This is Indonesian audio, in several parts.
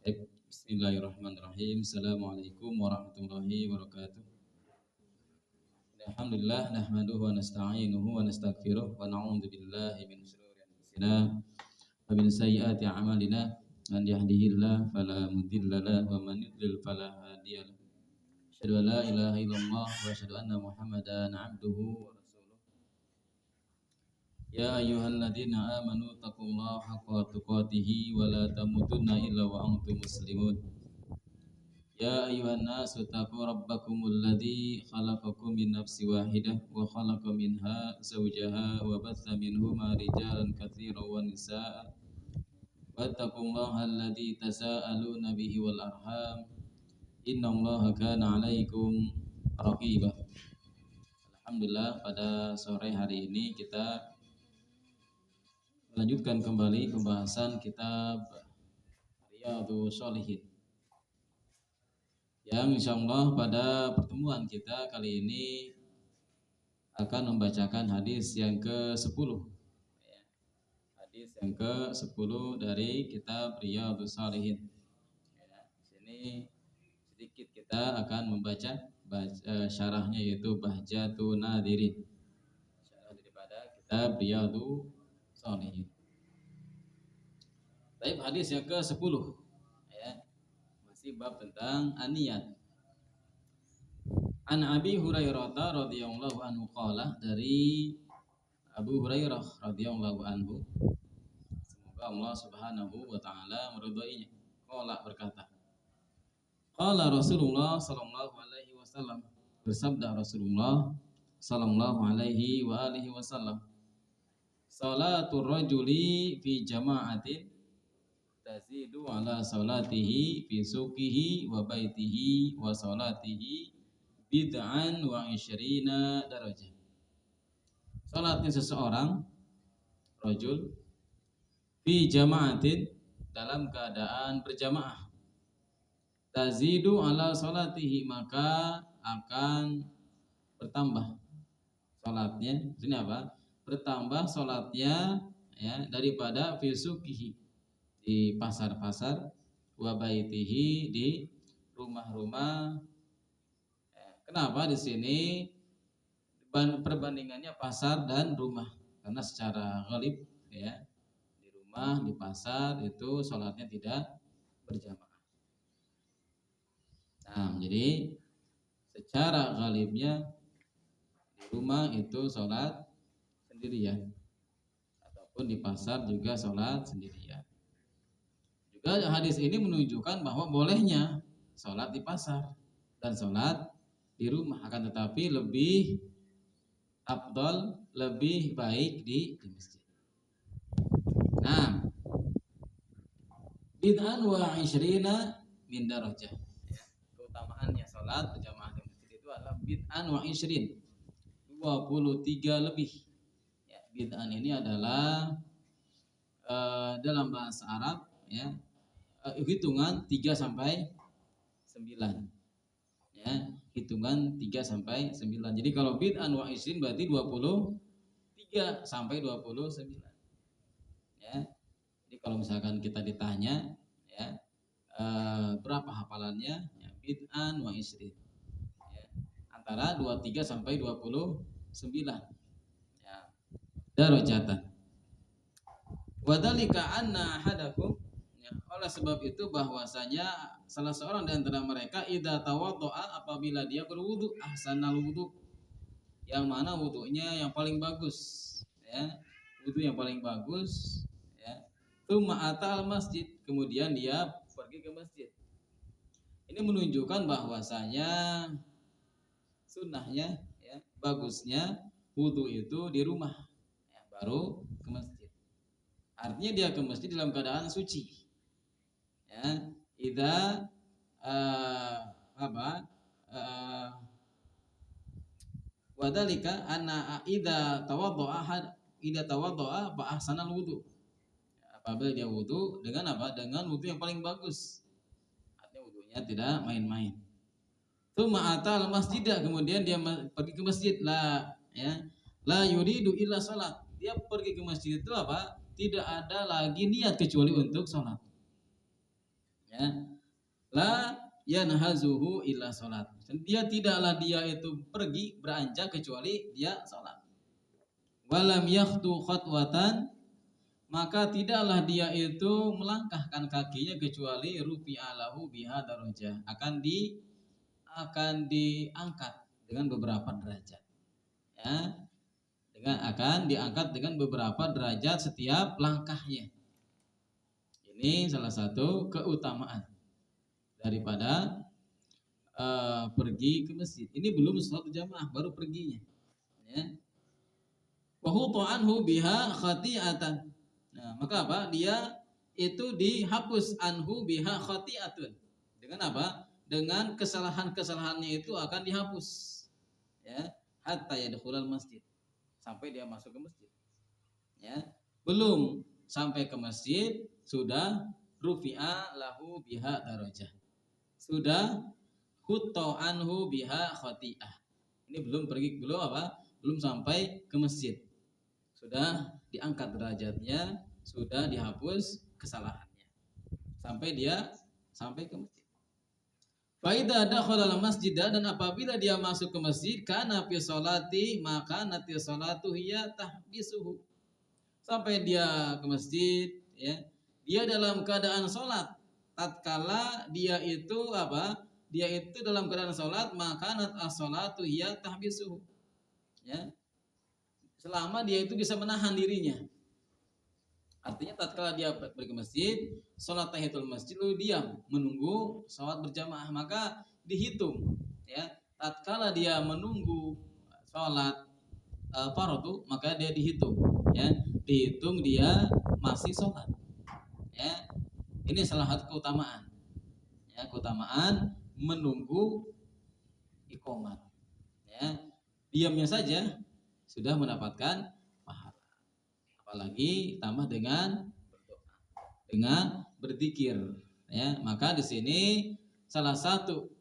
Bismillahirrahmanirrahim. Assalamualaikum warahmatullahi wabarakatuh. Alhamdulillah nahmaduhu wa nasta'inuhu wa nastaghfiruh wa na'udzu billahi min shururi anfusina wa min sayyiati a'malina. Man yahdihillahu fala mudilla lahu wa man yudlil fala hadiya lahu. Asyhadu an la ilaha illallah wa asyhadu anna Muhammadan 'abduhu wa rasuluh. Ya ayyuhalladzina amanu taqullaha haqqa tuqatih wa la tamutunna illa wa antum muslimun. Ya ayyuhan nasu taqu rabbakumul ladzi khalaqakum min nafsin wahidah wa khalaqa minha zawjaha wa batha minhuma rijalan katsiran wa nisaa'a wattaqullaha alladzi tasaaluna bihi wal arham innallaha kana 'alaikum raqiba. Alhamdulillah, pada sore hari ini kita melanjutkan kembali pembahasan kitab Riyadhus Shalihin, yang insyaallah pada pertemuan kita kali ini akan membacakan hadis yang ke-10. Hadis yang ke-10 dari kitab Riyadhus Shalihin. Di sini sedikit kita akan membaca syarahnya, yaitu Bahjatun Nadirin. Syarah daripada kitab Riyadhus Shalihin. Baik, hadis yang ke-10 ya. Masih bab tentang aniyat. An Abi Hurairah radhiyallahu anhu qala, dari Abu Hurairah radhiyallahu anhu, semoga Allah Subhanahu wa taala meridainya, qala berkata, qala Rasulullah sallallahu alaihi wasallam, bersabda Rasulullah sallallahu alaihi wa alihi wasallam, salatul rajuli fi jama'atin tazidu ala salatihi fi suqihi wa baitihi wa salatihi bid'an wa isyrina darajah. Salatnya seseorang rajul fi jama'atin, dalam keadaan berjamaah, tazidu ala salatihi, maka akan bertambah salatnya. Ini apa? Bertambah salatnya ya, daripada fi suqihi, di pasar-pasar, wa baitihi, di rumah-rumah. Kenapa di sini perbandingannya pasar dan rumah? Karena secara ghalib ya, di rumah, di pasar itu salatnya tidak berjamaah. Nah, jadi secara ghalibnya di rumah itu salat sendirian, ataupun di pasar juga salat sendirian. Juga hadis ini menunjukkan bahwa bolehnya salat di pasar dan salat di rumah, akan tetapi lebih afdal, lebih baik di masjid. Nah, bid'an wa isyrina min darajah. Keutamaannya salat berjamaah di masjid itu adalah bid'an wa isyrin, 23 lebih. Ya, bid'an ini adalah dalam bahasa Arab ya, hitungan 3 sampai 9. Ya, hitungan 3 sampai 9. Jadi kalau bid'an wa isrin berarti 23 sampai 29. Ya. Jadi kalau misalkan kita ditanya ya, berapa hafalannya? Ya, bid'an wa isrin. Ya, antara 23 sampai 29. Ya. Darajatan. Wa dzalika anna ahadakum, oleh sebab itu bahwasanya salah seorang di antara mereka idza tawaddoa, apabila dia berwudu, ahsanal wudu, yang mana wudunya yang paling bagus ya, wudu yang paling bagus ya, tsumma atal masjid, kemudian dia pergi ke masjid. Ini menunjukkan bahwasanya sunnahnya ya, bagusnya wudu itu di rumah ya, baru ke masjid. Artinya dia ke masjid dalam keadaan suci. Ya, idza wadalika anna idza tawaddoa fa ahsanal wudu. Apabila dia wudu dengan apa? Dengan wudu yang paling bagus. Artinya wudunya tidak main-main. Tsumma atal masjidah, kemudian dia pergi ke masjid, la yuridu illa salat. Dia pergi ke masjid itu apa? Tidak ada lagi niat kecuali untuk salat. Ya, la yanhazuhu illa salat. Dia tidaklah dia itu pergi beranjak kecuali dia salat. Walam yakhtu khatwatan, maka tidaklah dia itu melangkahkan kakinya kecuali rufi'a lahu biha darajah, akan diangkat dengan beberapa derajat. Ya, akan diangkat dengan beberapa derajat setiap langkahnya. Ini salah satu keutamaan daripada pergi ke masjid. Ini belum sholat jamaah, baru perginya. Ya. Wa huta anhu biha khati'atan. Nah, maka apa? Dia itu dihapus anhu biha khati'atun. Dengan apa? Dengan kesalahan-kesalahannya itu akan dihapus. Ya, hatta yadkhulal masjid. Sampai dia masuk ke masjid. Ya. Belum sampai ke masjid sudah rufi'a lahu biha darajah. Sudah hutta anhu biha khati'ah. Ini belum belum sampai ke masjid. Sudah diangkat derajatnya, sudah dihapus kesalahannya. Sampai ke masjid. Fa idza dakhala al-masjid, dan apabila dia masuk ke masjid, kana fi sholati, maka nati sholatu hiya tahbisuhu. Sampai dia ke masjid, ya, dia dalam keadaan sholat. Tatkala dia itu Dia itu dalam keadaan sholat, maka nat as-sholatu hiya tahbisuhu. Ya. Selama dia itu bisa menahan dirinya. Artinya tatkala dia pergi ke masjid, sholat tahiyatul masjid, lalu diam menunggu sholat berjamaah, maka dihitung. Ya. Tatkala dia menunggu sholat fardu, maka dia dihitung. Ya. Dihitung dia masih sholat. Ya. Ini salah satu keutamaan. Ya, keutamaan menunggu iqamat. Ya. Diamnya saja sudah mendapatkan pahala. Apalagi tambah dengan berdoa, dengan berzikir. Ya, maka di sini salah satu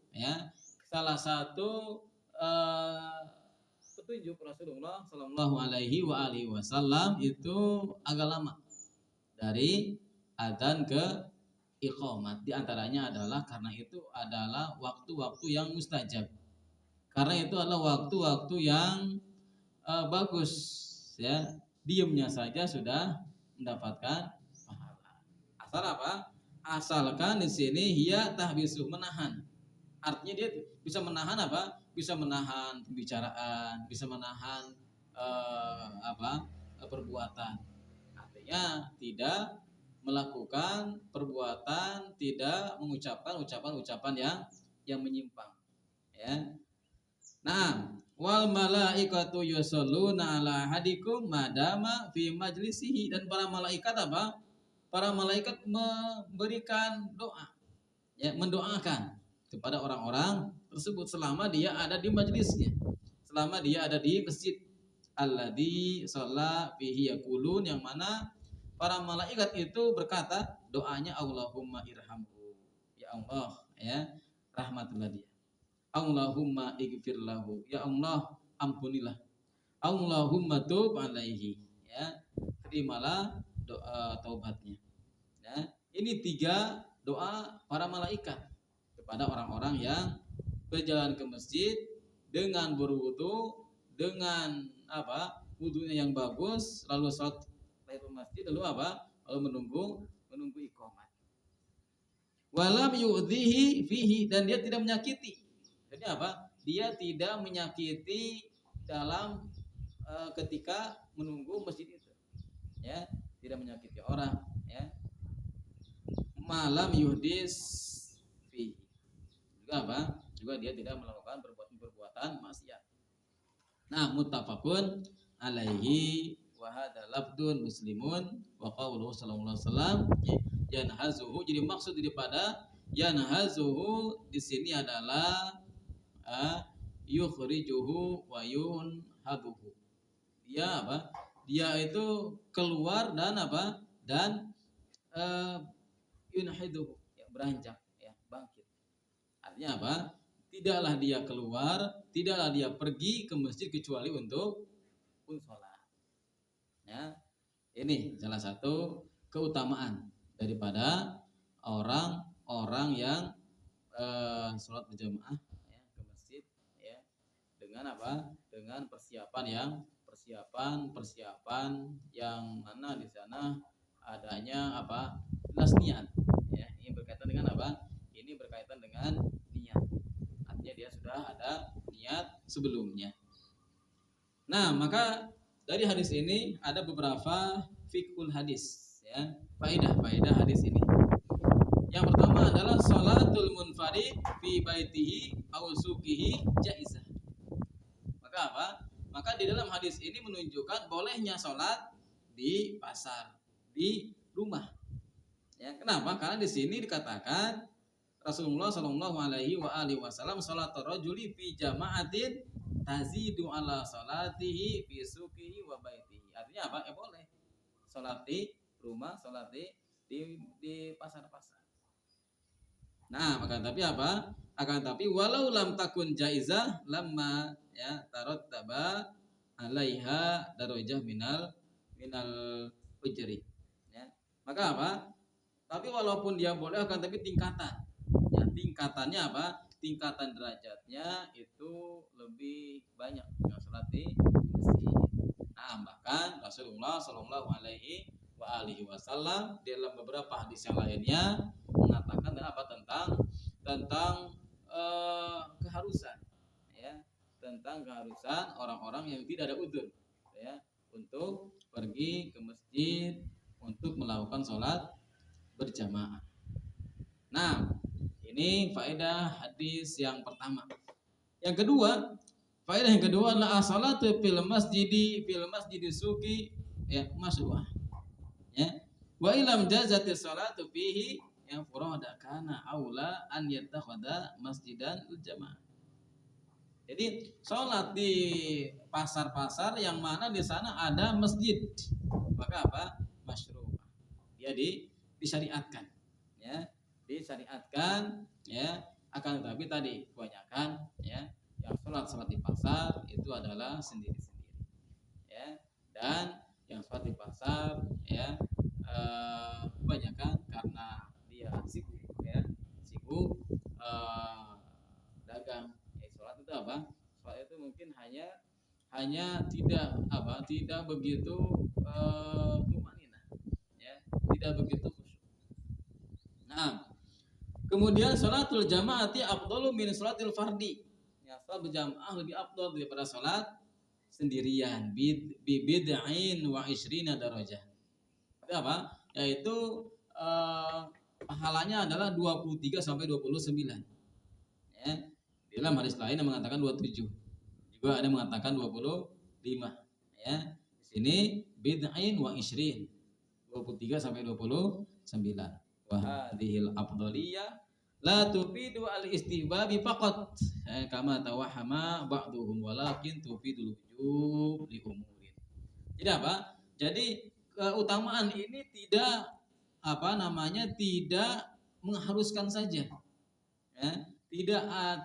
petunjuk Rasulullah Shallallahu Alaihi Wasallam itu agak lama, dari adzan ke iqamat. Di antaranya adalah karena itu adalah waktu-waktu yang mustajab. Karena itu adalah waktu-waktu yang bagus, ya. Diamnya saja sudah mendapatkan pahala. Asal apa? Asalkan di sini hiya tahbisuh, menahan. Artinya dia bisa menahan apa? Bisa menahan pembicaraan, bisa menahan perbuatan. Artinya tidak melakukan perbuatan, tidak mengucapkan ucapan-ucapan yang menyimpang. Ya. Nah, wal malaikatu yusholluna ala ahadikum madama fi majlisihi, dan para malaikat apa? Para malaikat memberikan doa, ya, mendoakan kepada orang-orang tersebut selama dia ada di majlisnya, selama dia ada di masjid. Alladzi shalla fihi yaqulun, yang mana para malaikat itu berkata doanya Allahumma irhamhu, ya Allah, ya, rahmatullah dia. Allahumma ighfir lahu, ya Allah ampunilah. Allahumma tub alaihi, ya, terimalah doa taubatnya. Ya, ini 3 doa para malaikat kepada orang-orang yang berjalan ke masjid dengan berwudu, dengan wudunya yang bagus, lalu sholat tahiyatul masjid, lalu lalu menunggu iqamat. Walam yu'dhihi fihi, dan dia tidak menyakiti. Jadi dia tidak menyakiti dalam ketika menunggu masjid itu. Ya, tidak menyakiti orang, ya. Malam yuhdis fihi. Juga dia tidak melakukan perbuatan maksiat. Nah, muttafaqun alaihi wa hadza lafdun muslimun wa qauluhu sallallahu alaihi wasallam yanhazuhu. Jadi maksud daripada yanhazuhu di sini adalah yukhrijuhu wa yunhaduhu. Dia itu keluar dan yunhiduhu, ya, beranjak, ya, bangkit. Artinya tidaklah dia keluar, tidaklah dia pergi ke masjid kecuali untuk sholat. Ya, ini salah satu keutamaan daripada orang orang yang sholat berjamaah ya, ke masjid ya, dengan apa? Dengan persiapan yang mana di sana adanya apa? Jelas niat. Ya, ini berkaitan dengan apa? Ini berkaitan dengan niat. Artinya dia sudah ada niat sebelumnya. Nah, maka dari hadis ini ada beberapa fiqhul hadis ya, faedah hadis ini. Yang pertama adalah sholatul munfarid fi baitihi aw suqihi jaizah. Maka apa? Maka di dalam hadis ini menunjukkan bolehnya sholat di pasar, di rumah. Ya, kenapa? Karena di sini dikatakan Rasulullah Shallallahu Alaihi Wasallam sholatul rajuli fi jama'atin tazidu ala sholatihi fi suqihi wa baitihi. Artinya apa? Boleh sholat di rumah, sholat di pasar-pasar. Nah, akan tapi apa? Akan tapi walau lam takun jaizah lamma ya tarattaba alaiha darajah minal ujri. Ya. Maka apa? Tapi walaupun dia boleh akan tapi tingkatan. Ya, tingkatannya apa? Tingkatan derajatnya itu lebih banyak yang salat di masjid. Nah, bahkan Rasulullah Shallallahu Alaihi Wasallam dalam beberapa hadis yang lainnya mengatakan apa tentang keharusan ya, tentang keharusan orang-orang yang tidak ada udzur ya untuk pergi ke masjid untuk melakukan sholat berjamaah. Nah, ini faedah hadis yang pertama. Yang kedua, faedah yang kedua adalah as-salatu fil masjidi suqi ya masruah. Ya. Wa ilam jazati salatu fihi yang furada kana aula an yattakhadha masjidan jamaah. Jadi sholat di pasar-pasar yang mana di sana ada masjid, maka apa? Masyru'ah. Dia disyariatkan, ya, disyariatkan, ya. Akan tetapi tadi kebanyakan, ya, yang sholat di pasar itu adalah sendiri-sendiri, ya, dan yang sholat di pasar, ya, kebanyakan karena dia sibuk, ya, dagang. Sholat itu apa? Sholat itu mungkin hanya tidak begitu tumanina, ya, tidak begitu khusyuk. Nah, kemudian sholatul jamaati afdalu min sholatil fardi. Ya, sholat berjamaah lebih afdal daripada sholat sendirian. Bid'ain wa ishrina darajah. Itu apa? Yaitu pahalanya adalah 23 sampai 29. Ya. Di dalam hadis lain yang mengatakan 27. Juga ada yang mengatakan 25. Ya. Di sini bid'ain wa ishrin. 23 sampai 29. Wa hadhil afdaliyah la tufidu al-istihbabi faqat kama tawahhama ba'duhum walakin tufidul wujub li umurin. Jadi apa? Jadi keutamaan ini tidak tidak mengharuskan saja. Ya,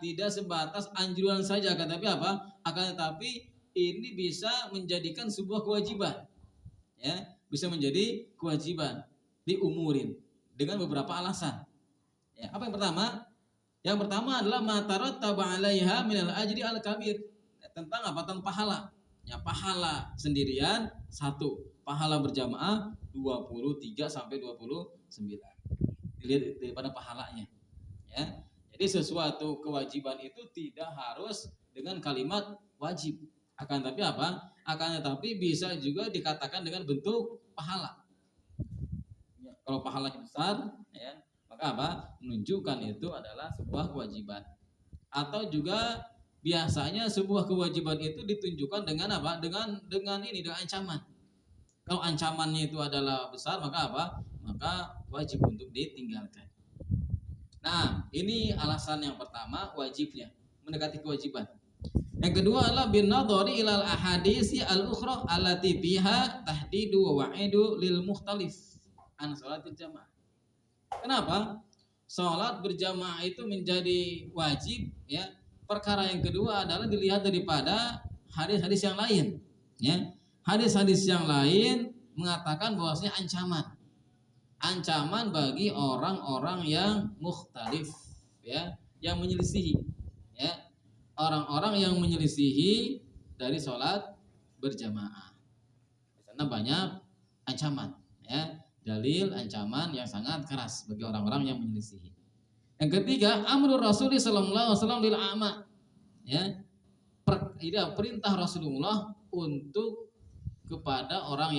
tidak sebatas anjuran saja, akan tapi apa? Akan tetapi ini bisa menjadikan sebuah kewajiban. Ya, bisa menjadi kewajiban diumurin dengan beberapa alasan. Ya, apa yang pertama? Yang pertama adalah matarattaba 'alaiha minal ajri al-kabir. Ya, tentang apa? Tentang pahala. Ya, pahala sendirian 1, pahala berjamaah 23 sampai 29. Dilihat daripada pahalanya. Ya. Jadi sesuatu kewajiban itu tidak harus dengan kalimat wajib. Akan tapi apa? Akan tetapi bisa juga dikatakan dengan bentuk pahala. Ya, kalau pahalanya besar, ya, maka apa? Menunjukkan itu adalah sebuah kewajiban. Atau juga biasanya sebuah kewajiban itu ditunjukkan dengan apa? Dengan ancaman. Kalau ancamannya itu adalah besar, maka apa? Maka wajib untuk ditinggalkan. Nah, ini alasan yang pertama, wajibnya mendekati kewajiban. Yang kedua adalah bin nadhari ilal ahadisi al-ukhra allati fiha tahdidu wa wa'idu lil mukhtalif an sholatil jamaah. Kenapa? Sholat berjamaah itu menjadi wajib, ya. Perkara yang kedua adalah dilihat daripada hadis-hadis yang lain, ya. Hadis-hadis yang lain mengatakan bahwasanya ancaman. ancaman bagi orang-orang yang mukhtalif, ya, yang menyelisihi, ya, orang-orang yang menyelisihi dari sholat berjamaah. Di sana banyak ancaman, ya, dalil ancaman yang sangat keras bagi orang-orang yang menyelisihi. Yang ketiga, amrul Rasul sallallahu alaihi wasallam lil a'ma, ya, perintah Rasulullah untuk kepada orang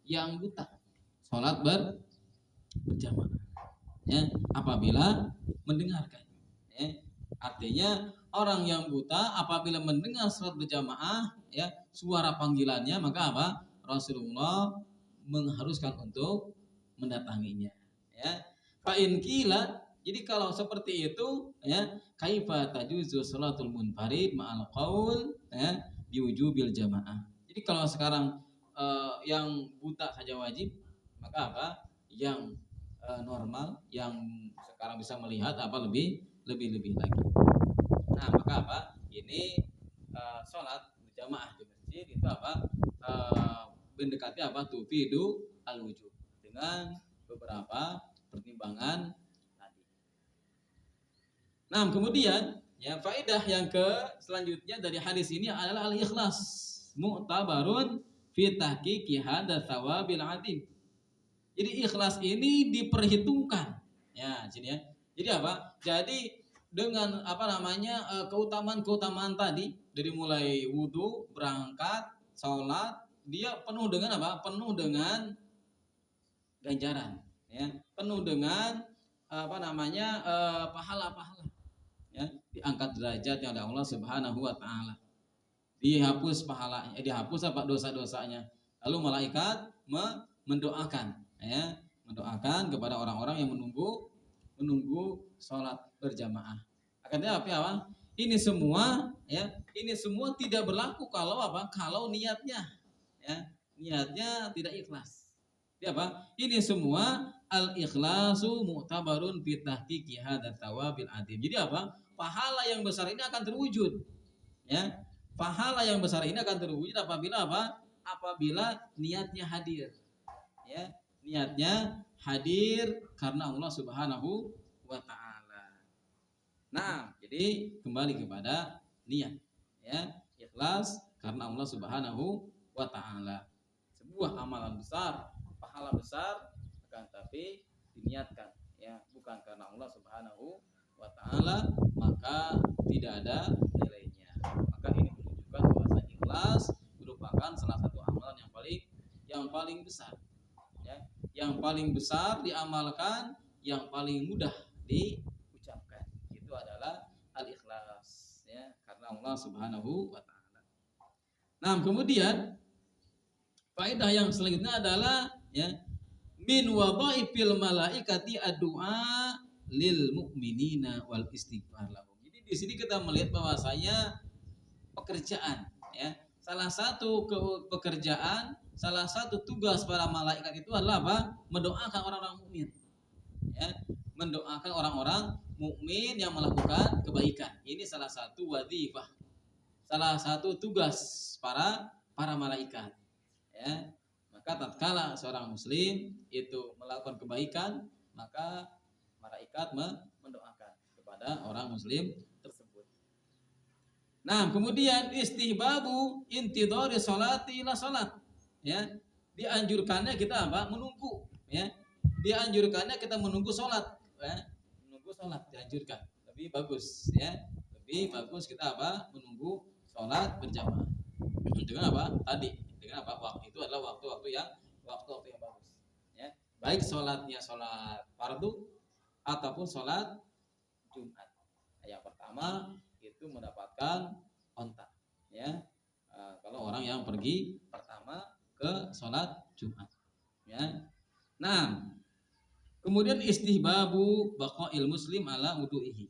yang buta sholat berjamaah, ya, apabila mendengarkan, ya. Artinya orang yang buta apabila mendengar sholat berjamaah, ya, suara panggilannya, maka apa? Rasulullah mengharuskan untuk mendatanginya, ya. Fa in qila, jadi kalau seperti itu, ya, kaifa tajuzu sholatul munfarid ma'al qaul, ya, biwujubil jamaah. Jadi kalau sekarang yang buta saja wajib, maka apa? Yang normal, yang sekarang bisa melihat apa lebih lagi. Nah, maka apa? Ini sholat berjamaah di masjid itu apa? Mendekati apa? Tufidu al-wujub dengan beberapa pertimbangan tadi. Nah, kemudian ya, faedah yang selanjutnya dari hadis ini adalah al-ikhlas, mu'tabarun fi tahqiqi hadza tsawabil 'adim. Jadi ikhlas ini diperhitungkan. Ya, sini ya. Jadi apa? Jadi dengan apa namanya keutamaan-keutamaan tadi, dari mulai wudhu, berangkat, sholat, dia penuh dengan apa? Penuh dengan ganjaran, ya. Penuh dengan apa namanya pahala-pahala, ya. Diangkat derajat oleh Allah Subhanahu wa taala. Dihapus pahalanya, dihapus apa dosa-dosanya. Lalu malaikat mendoakan, ya, mendoakan kepada orang-orang yang menunggu sholat berjamaah. Akhirnya apa? Ini semua, ya, ini semua tidak berlaku kalau apa? Kalau niatnya, ya, niatnya tidak ikhlas. Jadi apa? Ini semua al-ikhlasu mu'tabarun fi tahqiqi hadzal tsawabil 'adzim. Jadi apa? Pahala yang besar ini akan terwujud, ya. Pahala yang besar ini akan terwujud apabila apa? Apabila niatnya hadir, ya. Niatnya hadir karena Allah Subhanahu wa taala. Nah, jadi kembali kepada niat, ya. Ikhlas karena Allah Subhanahu wa taala. Sebuah amalan besar, pahala besar, akan tapi diniatkan, ya, bukan karena Allah Subhanahu wa taala, maka tidak ada nilainya. Maka ini menunjukkan bahwa ikhlas merupakan salah satu amalan yang paling besar, ya, yang paling besar diamalkan, yang paling mudah diucapkan. Itu adalah al-ikhlas, ya, karena Allah Subhanahu wa taala. Nah, kemudian faedah yang selanjutnya adalah, ya, min wadhaifil malaikati ad-du'a lil mu'minina wal istighfar lahum. Jadi di sini kita melihat bahwasanya pekerjaan, ya, salah satu pekerjaan, salah satu tugas para malaikat itu adalah apa? Mendoakan orang-orang mukmin, ya, mendoakan orang-orang mukmin yang melakukan kebaikan. Ini salah satu wadhifah, salah satu tugas para malaikat, ya. Maka tatkala seorang muslim itu melakukan kebaikan, maka malaikat mendoakan kepada orang muslim tersebut. Nah, kemudian istihbabu intidhari sholati ila sholat, ya. Dianjurkannya kita apa? Menunggu, ya. Dianjurkannya kita menunggu sholat, ya. Menunggu sholat dianjurkan. Lebih bagus, ya. Lebih bagus kita apa? Menunggu sholat berjamaah. Dengan apa? Tadi dengan apa? Waktu itu adalah waktu-waktu yang bagus, ya. Baik sholatnya sholat fardu ataupun sholat Jumat. Yang pertama itu mendapatkan onta, ya. Kalau orang yang pergi pertama ke sholat Jumat, ya. Nah, kemudian istihbabu baqail muslim ala wudu'ihi.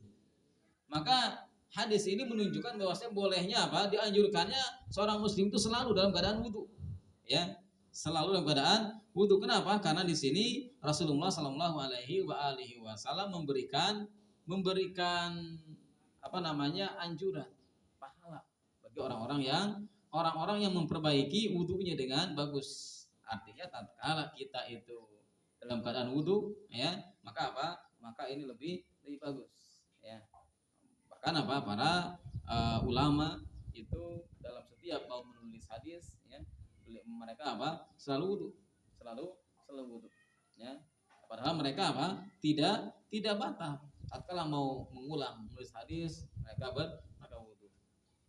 Maka hadis ini menunjukkan bahwasanya bolehnya apa? Dianjurkannya seorang muslim itu selalu dalam keadaan wudu, ya. Selalu dalam keadaan wudu. Kenapa? Karena di sini Rasulullah Shallallahu alaihi wasallam memberikan apa namanya? Anjuran pahala bagi orang-orang yang memperbaiki wudunya dengan bagus. Artinya tatkala kita itu dalam keadaan wudu, ya, maka apa? Maka ini lebih bagus, ya. Bahkan apa? Para ulama itu dalam setiap mau menulis hadis, ya, mereka apa? Selalu wudu, selalu wudu, ya. Padahal mereka apa? Tidak batal. Tatkala mau mengulang menulis hadis, mereka wudu.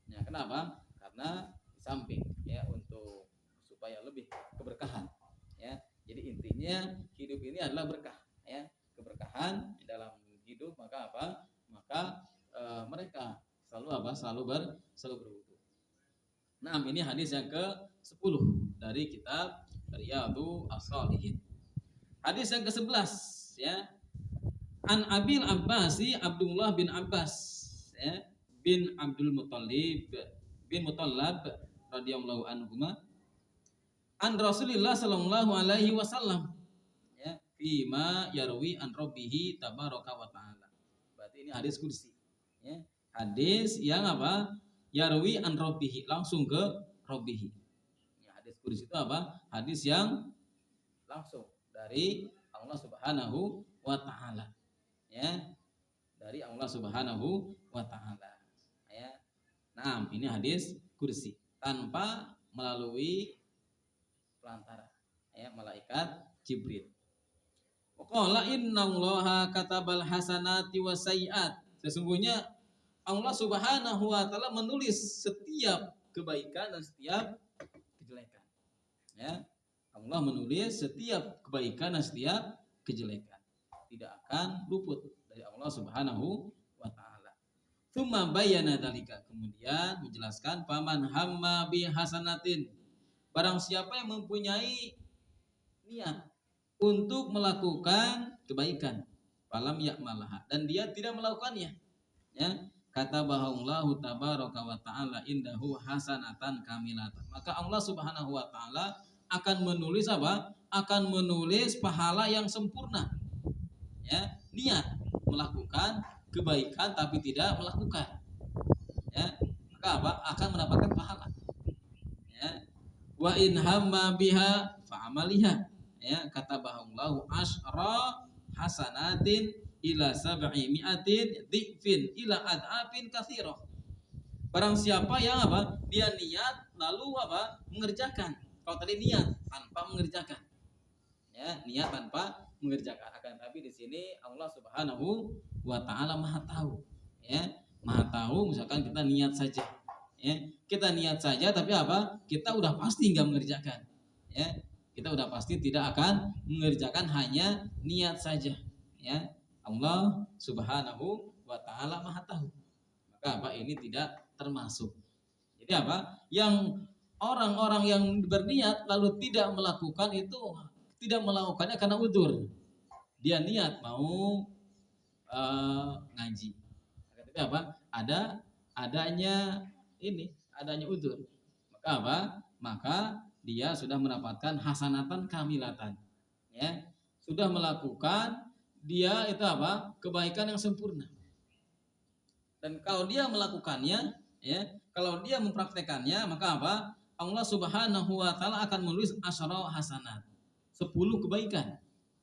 Ya, kenapa? Karena di samping, ya, untuk supaya lebih keberkahan, ya. Jadi intinya hidup ini adalah berkah, ya. Keberkahan di dalam hidup, maka apa? Maka mereka selalu apa? Selalu berwudu. Nah, ini hadis yang ke-10 dari kitab Riyadhus Shalihin. Hadis yang ke-11, ya. An Abil Abbasi Abdullah bin Abbas, ya, bin Abdul Muttalib bin Mutallab radhiyallahu anhuma an Rasulillah sallallahu alaihi wasallam, ya, fima yarwi an rabbih tabaraka wa taala. Berarti ini hadis qudsi, ya. Hadis yang apa? Yarwi an rabbih, langsung ke rabbih. Ya, hadis qudsi itu apa? Hadis yang langsung dari Allah Subhanahu wa taala. Ya. Dari Allah Subhanahu wa taala. Ya. Nah, ini hadis qudsi tanpa melalui pelantara, ya, malaikat Jibril. Qala innallaha katabal hasanati wasaiat. Sesungguhnya Allah Subhanahu wa taala menulis setiap kebaikan dan setiap kejelekan. Ya. Allah menulis setiap kebaikan dan setiap kejelekan. Tidak akan luput dari Allah Subhanahu wa taala. Tsumma bayyana dzalika, kemudian menjelaskan faman hamma bi hasanatin, barang siapa yang mempunyai niat untuk melakukan kebaikan, falam ya'malaha, dan dia tidak melakukannya, ya, kata bahullahu tabaraka wa ta'ala indahu hasanatan kamilatan, maka Allah Subhanahu wa taala akan menulis apa? Akan menulis pahala yang sempurna. Ya, niat melakukan kebaikan tapi tidak melakukan, ya, maka apa? Akan mendapatkan pahala. Ya. Wa in hamma biha fa'amaliha, ya, kata bahullahu asyra hasanatin ila sab'i mi'atin dhifin ila ad'afin katsirah. Barang siapa yang apa? Dia niat lalu apa? Mengerjakan. Kalau tadi niat tanpa mengerjakan, ya, niat tanpa mengerjakan. Akan tapi di sini Allah Subhanahu wa taala Maha tahu, ya, Maha tahu. Misalkan kita niat saja, ya, kita niat saja tapi apa? Kita udah pasti enggak mengerjakan, ya, kita udah pasti tidak akan mengerjakan, hanya niat saja, ya. Allah Subhanahu wa taala Maha tahu. Maka apa? Ini tidak termasuk. Jadi apa? Yang orang-orang yang berniat lalu tidak melakukan itu tidak melakukannya karena udzur. Dia niat mau ngaji. Tapi apa? Adanya udzur. Maka apa? Maka dia sudah mendapatkan hasanatan kamilatan. Ya. Sudah melakukan dia itu apa? Kebaikan yang sempurna. Dan kalau dia melakukannya, ya, kalau dia mempraktekannya, maka apa? Allah Subhanahu wa taala akan menulis asyara hasanat, 10 kebaikan,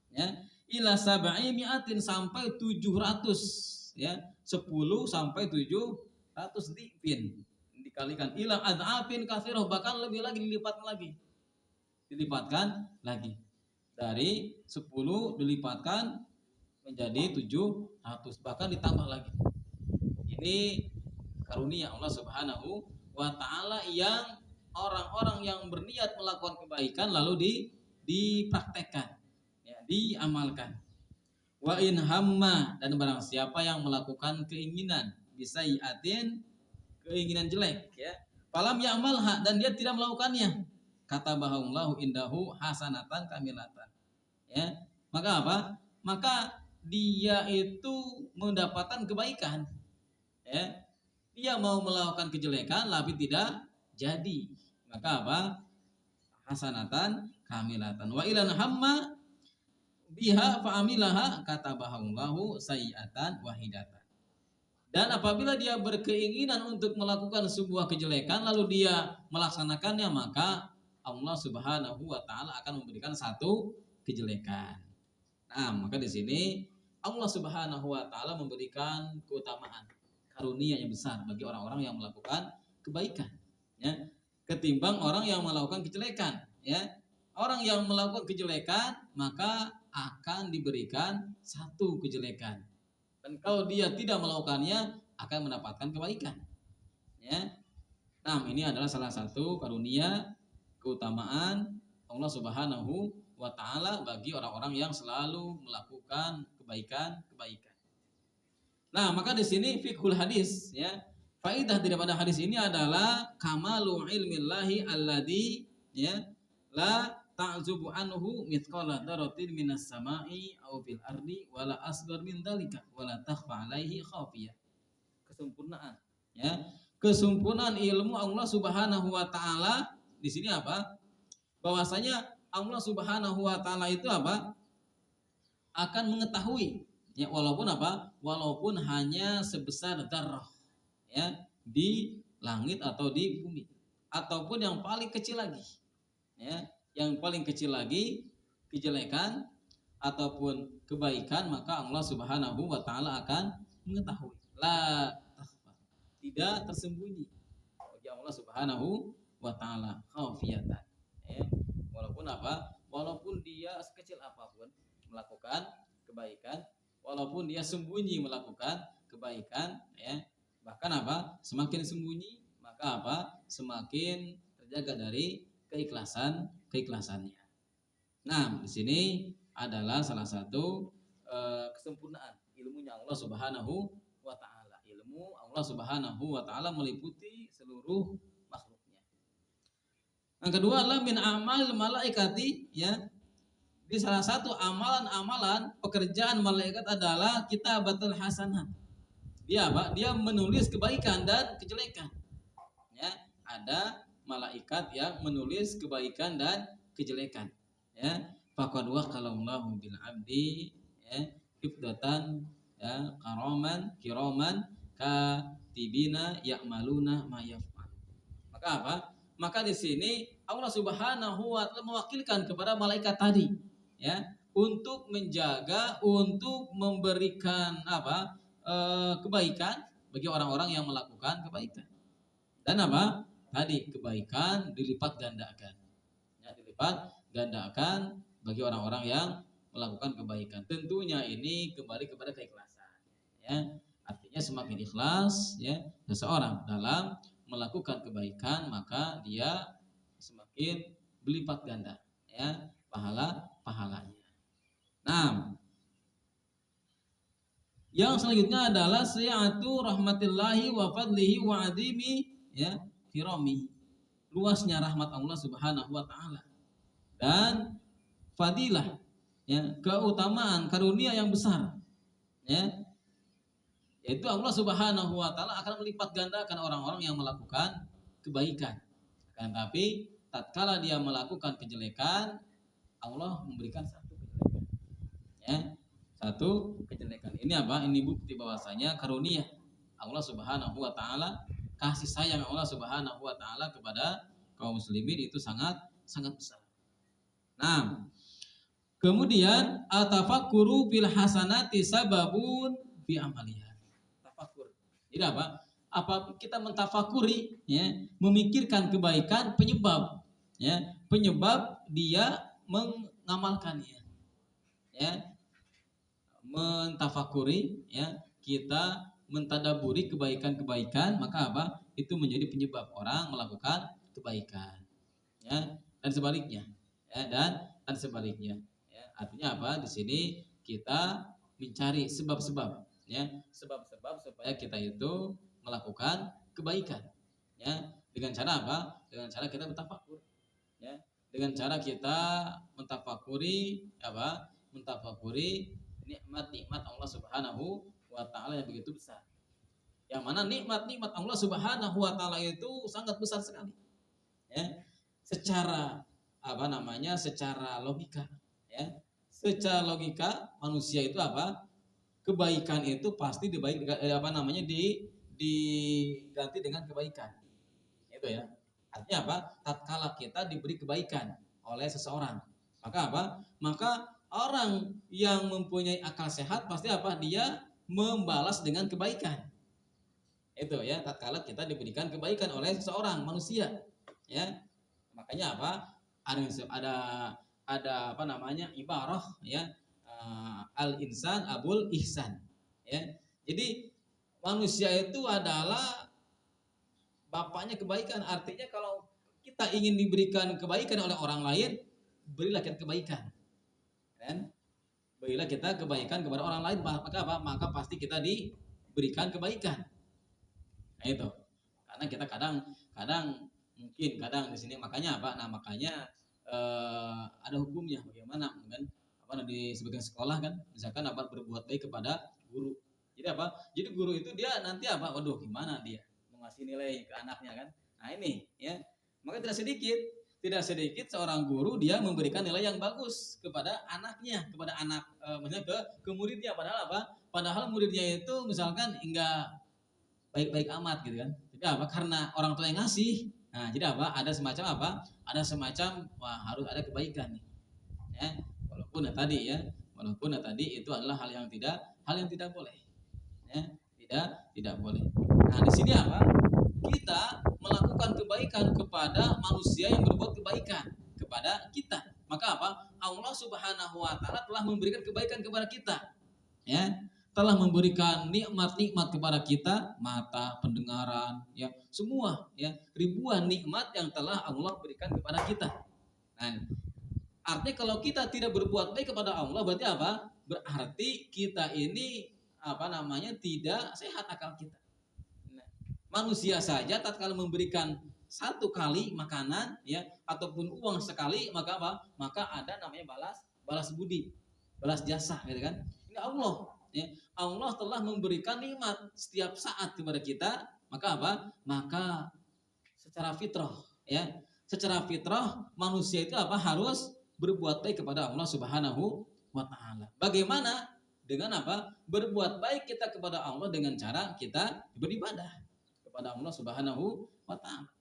ya, ila sab'i mi'atin, sampai 700, ya, 10 sampai 700 dipin, dikalikan ila ad'afin katsirah, bahkan lebih lagi, dilipatkan lagi dari 10 dilipatkan menjadi 700, bahkan ditambah lagi. Ini karunia Allah Subhanahu wa taala yang orang-orang yang berniat melakukan kebaikan lalu dipraktekkan, ya, diamalkan. Wa in hamma, dan barang siapa yang melakukan keinginan bisai'atin, keinginan jelek, ya, falam ya'malha, dan dia tidak melakukannya, kata bahullahu indahu hasanatan kamilatan, ya, maka apa? Maka dia itu mendapatkan kebaikan, ya. Dia mau melakukan kejelekan tapi tidak jadi, maka apa? Hasanatan kamilatan. Wa ilan hamma biha fa'amilaha katabahullahu sayiatan wahidatan. Dan apabila dia berkeinginan untuk melakukan sebuah kejelekan lalu dia melaksanakannya, maka Allah Subhanahu wa taala akan memberikan satu kejelekan. Nah, maka di sini Allah Subhanahu wa taala memberikan keutamaan karunia yang besar bagi orang-orang yang melakukan kebaikan, ya. Ketimbang orang yang melakukan kejelekan, ya. Orang yang melakukan kejelekan maka akan diberikan satu kejelekan. Dan kalau dia tidak melakukannya akan mendapatkan kebaikan, ya. Nah, ini adalah salah satu karunia keutamaan Allah Subhanahu wa taala bagi orang-orang yang selalu melakukan kebaikan-kebaikan. Nah, maka di sini fiqhul hadis, ya. Faidah daripada hadis ini adalah kamalu ilmillahi alladzi, ya, la ta'zubu anhu mithqala dzarratin minas sama'i aw fil ardi wala asghar min dzalika wala takhfa alaihi khafiyah. Kesempurnaan, ya. Kesempurnaan ilmu Allah Subhanahu wa taala di sini apa? Bahwasanya Allah Subhanahu wa taala itu apa? Akan mengetahui, ya, walaupun apa? Walaupun hanya sebesar dzarrah, ya, di langit atau di bumi, ataupun yang paling kecil lagi, ya, yang paling kecil lagi kejelekan ataupun kebaikan, maka Allah Subhanahu wa taala akan mengetahui. La takhfa, tidak tersembunyi bagi Allah Subhanahu wa taala khafiyatan, ya. Walaupun apa? Walaupun dia sekecil apapun melakukan kebaikan, walaupun dia sembunyi melakukan kebaikan, ya. Bahkan apa? Semakin sembunyi, maka apa? Semakin terjaga dari keikhlasannya. Nah, di sini adalah salah satu kesempurnaan ilmunya Allah Subhanahu wa taala. Ilmu Allah Subhanahu wa taala meliputi seluruh makhluknya. Yang kedua adalah min amal malaikati, ya. Di salah satu amalan-amalan pekerjaan malaikat adalah kitabatul hasanat. Dia apa? Dia menulis kebaikan dan kejelekan. Ya, ada malaikat yang menulis kebaikan dan kejelekan. Ya, faqad waqalallahu bil abdi, ya, hifdatan, ya, kiraman katibina ya'maluna ma yaf'al. Maka apa? Maka di sini Allah Subhanahu wa taala mewakilkan kepada malaikat tadi, ya, untuk menjaga, untuk memberikan apa? Kebaikan bagi orang-orang yang melakukan kebaikan. Dan apa? Tadi kebaikan dilipat gandakan. Ya, dilipat gandakan bagi orang-orang yang melakukan kebaikan. Tentunya ini kembali kepada keikhlasan. Ya, artinya semakin ikhlas, ya, seseorang dalam melakukan kebaikan, maka dia semakin berlipat ganda, ya, pahalanya. Nah, yang selanjutnya adalah siyatu rahmatillahi wa fadlihi wa adimi, ya, firami. Luasnya rahmat Allah Subhanahu wa taala dan fadilah, ya, keutamaan karunia yang besar, ya, yaitu Allah Subhanahu wa taala akan melipat gandakan orang-orang yang melakukan kebaikan. Kan, tapi tatkala dia melakukan kejelekan, Allah memberikan satu kejelekan, ya. Satu kejelekan. Ini apa? Ini bukti bahwasanya karunia Allah Subhanahu wa taala, kasih sayang Allah Subhanahu wa taala kepada kaum muslimin itu sangat sangat besar. Nah, kemudian atafakkuru bil hasanati sababun fi amaliha. Tafakur. Jadi apa? Apa kita mentafakuri, ya, memikirkan kebaikan penyebab, ya, penyebab dia mengamalkannya, ya. Mentafakuri, ya, kita mentadaburi kebaikan-kebaikan, maka apa? Itu menjadi penyebab orang melakukan kebaikan, ya, dan sebaliknya, ya, dan sebaliknya, ya. Artinya apa? Di sini kita mencari sebab-sebab, ya, sebab-sebab supaya kita itu melakukan kebaikan, ya, dengan cara apa? Dengan cara kita bertafakur, ya, dengan cara kita mentafakuri apa? Mentafakuri nikmat-nikmat Allah Subhanahu wa taala yang begitu besar. Yang mana nikmat-nikmat Allah Subhanahu wa taala itu sangat besar sekali. Ya. Secara apa namanya? Secara logika, ya. Secara logika manusia itu apa? Kebaikan itu pasti diganti dengan kebaikan. Itu, ya. Artinya apa? Tatkala kita diberi kebaikan oleh seseorang, maka apa? Maka orang yang mempunyai akal sehat pasti apa? Dia membalas dengan kebaikan. Itu ya, tatkala kita diberikan kebaikan oleh seorang manusia, ya. Makanya apa? Ada apa namanya? Ibarah ya. Al insan abul ihsan. Ya. Jadi manusia itu adalah bapaknya kebaikan. Artinya kalau kita ingin diberikan kebaikan oleh orang lain, berilah kita kebaikan. Dan berilah kita kebaikan kepada orang lain, maka apa? Maka pasti kita diberikan kebaikan. Nah itu. Karena kita kadang di sini makanya apa? Nah, makanya ada hukumnya bagaimana kan? Apa di sebagian sekolah kan, misalkan apa berbuat baik kepada guru. Jadi apa? Jadi guru itu dia nanti apa? Waduh, gimana dia mau ngasih nilai ke anaknya kan? Nah, ini ya. Maka tidak sedikit seorang guru dia memberikan nilai yang bagus kepada anaknya, kepada anak maksudnya ke muridnya, padahal apa? Padahal muridnya itu misalkan enggak baik-baik amat gitu kan. Jadi apa? Karena orang tua yang ngasih. Nah, jadi apa? Ada semacam apa? Ada semacam wah harus ada kebaikan nih. Ya. Walaupun tadi itu adalah hal yang tidak boleh. Ya, tidak boleh. Nah, di sini apa? Kita melakukan kebaikan kepada manusia yang berbuat kebaikan kepada kita. Maka apa? Allah Subhanahu wa taala telah memberikan kebaikan kepada kita. Ya, telah memberikan nikmat-nikmat kepada kita, mata, pendengaran, ya, semua ya, ribuan nikmat yang telah Allah berikan kepada kita. Nah, artinya kalau kita tidak berbuat baik kepada Allah berarti apa? Berarti kita ini apa namanya? Tidak sehat akal kita. Nah, manusia saja tatkala memberikan satu kali makanan ya ataupun uang sekali maka apa? Maka ada namanya balas budi, balas jasa gitu kan. Ini Allah ya. Allah telah memberikan nikmat setiap saat kepada kita, maka apa? Maka secara fitrah ya. Secara fitrah manusia itu apa? Harus berbuat baik kepada Allah Subhanahu wa taala. Bagaimana? Dengan apa? Berbuat baik kita kepada Allah dengan cara kita beribadah kepada Allah Subhanahu wa taala.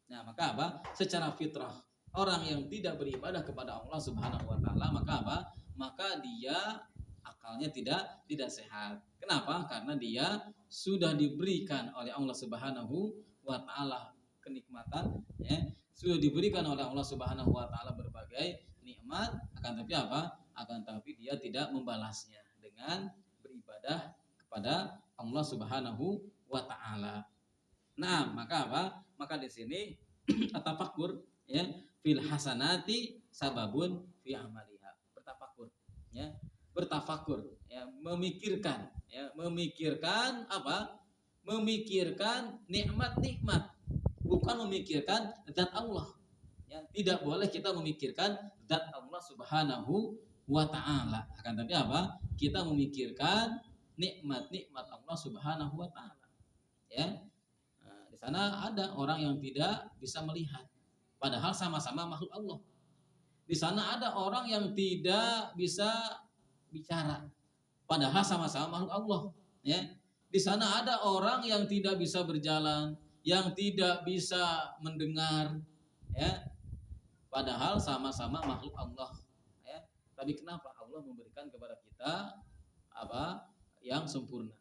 Nah, maka apa? Secara fitrah orang yang tidak beribadah kepada Allah Subhanahu wa taala, maka apa? Maka dia akalnya tidak sehat. Kenapa? Karena dia sudah diberikan oleh Allah Subhanahu wa taala kenikmatan, ya. Sudah diberikan oleh Allah Subhanahu wa taala berbagai nikmat, akan tapi apa? Akan tapi dia tidak membalasnya dengan beribadah kepada Allah Subhanahu wa taala. Nah, maka apa? Maka di sini tafakur ya fil hasanati sababun fi amaliha. Bertafakur ya. Bertafakur ya, memikirkan apa? Memikirkan nikmat-nikmat, bukan memikirkan zat Allah. Ya, tidak boleh kita memikirkan zat Allah Subhanahu wa taala. Akan tapi apa? Kita memikirkan nikmat-nikmat Allah Subhanahu wa taala. Ya. Di sana ada orang yang tidak bisa melihat, padahal sama-sama makhluk Allah. Di sana ada orang yang tidak bisa bicara, padahal sama-sama makhluk Allah. Ya, di sana ada orang yang tidak bisa berjalan, yang tidak bisa mendengar, ya, padahal sama-sama makhluk Allah. Ya, tapi kenapa Allah memberikan kepada kita apa yang sempurna?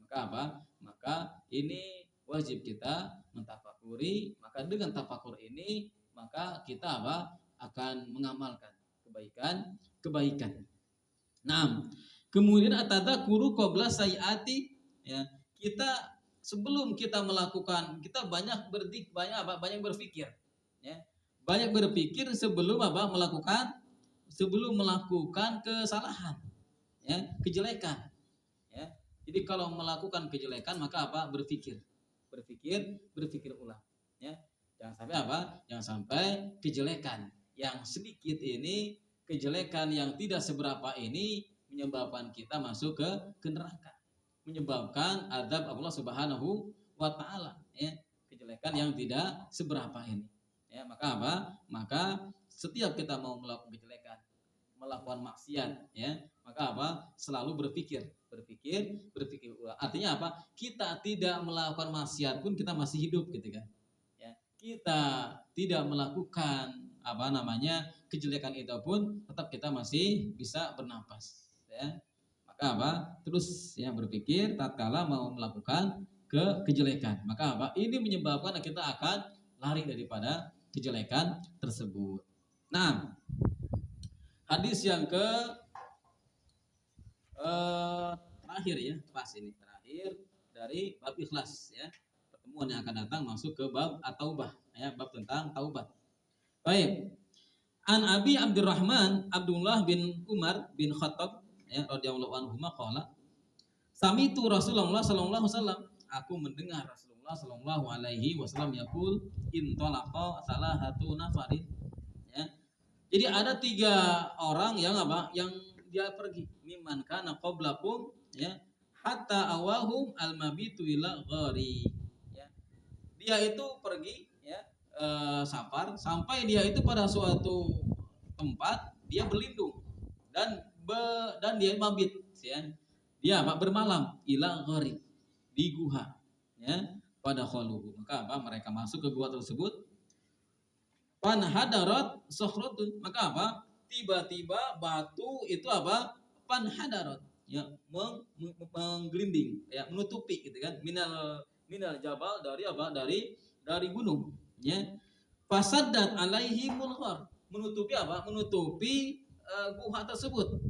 Maka apa? Maka ini wajib kita mentafakuri. Maka dengan tafakur ini maka kita apa? Akan mengamalkan kebaikan. Nah, kemudian atadzakuru qabla sayyiati ya. Kita sebelum kita melakukan, kita banyak berpikir ya. Banyak berpikir sebelum apa? Melakukan kesalahan ya, kejelekan ya. Jadi kalau melakukan kejelekan maka apa? Berpikir ulang ya. Jangan sampai apa? Jangan sampai kejelekan yang sedikit ini, kejelekan yang tidak seberapa ini menyebabkan kita masuk ke neraka, menyebabkan azab Allah Subhanahu wa taala ya. Kejelekan yang tidak seberapa ini ya. Maka apa? Maka setiap kita mau melakukan kejelekan, melakukan maksiat ya, maka apa? Selalu berpikir ulang. Artinya apa? Kita tidak melakukan maksiat pun kita masih hidup gitu kan. Ya. Kita tidak melakukan kejelekan itu pun tetap kita masih bisa bernapas, ya. Maka terus ya berpikir tatkala mau melakukan kejelekan, maka ini menyebabkan kita akan lari daripada kejelekan tersebut. Nah, hadis yang terakhir ya, pas ini terakhir dari bab ikhlas ya. Pertemuan yang akan datang masuk ke bab at-taubah ya, bab tentang taubat. Baik. An Abi Abdurrahman Abdullah bin Umar bin Khattab ya radhiyallahu anhu qala sami'tu Rasulullah sallallahu alaihi wasallam, aku mendengar Rasulullah sallallahu alaihi wasallam yaqul intalaqa salahatu nafarin ya. Jadi ada 3 orang yang yang dia pergi mimman kana qablakum ya hatta awahum almabitu ila ghari ya. Dia itu pergi ya safar sampai dia itu pada suatu tempat dia berlindung dan dia mabit ya. Dia bermalam ila ghari di guha ya pada khaluhu. Maka mereka masuk ke gua tersebut. Pan hadarat sakhratun, maka tiba-tiba batu itu pan hadarat ya menggelinding ya menutupi gitu kan minal jabal dari gunung ya. Fasaddat alaihi mulghar, menutupi guha tersebut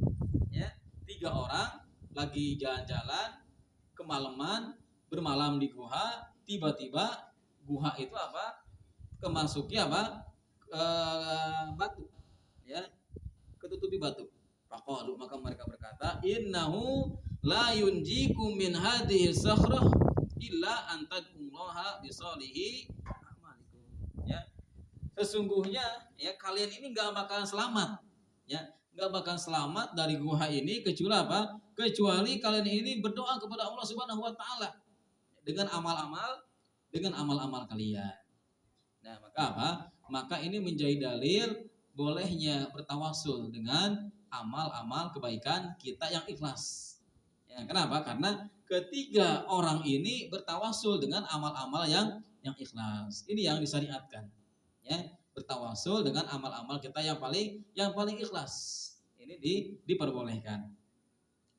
ya. 3 orang lagi jalan-jalan kemalaman, bermalam di guha, tiba-tiba guha itu kemasuki batu ya, ketutupi batu. Faqalu, maka mereka berkata, innahu la yunjikum min hadhihi sakhrah illa an tad'ullaha bisalihi amalikum ya. Sesungguhnya ya kalian ini enggak bakalan selamat ya, enggak bakalan selamat dari gua ini kecuali kecuali kalian ini berdoa kepada Allah Subhanahu wa taala dengan amal-amal kalian. Nah, maka ini menjadi dalil bolehnya bertawasul dengan amal-amal kebaikan kita yang ikhlas. Ya, kenapa? Karena ketiga orang ini bertawasul dengan amal-amal yang ikhlas. Ini yang disyariatkan. Ya, bertawasul dengan amal-amal kita yang paling ikhlas. Ini diperbolehkan.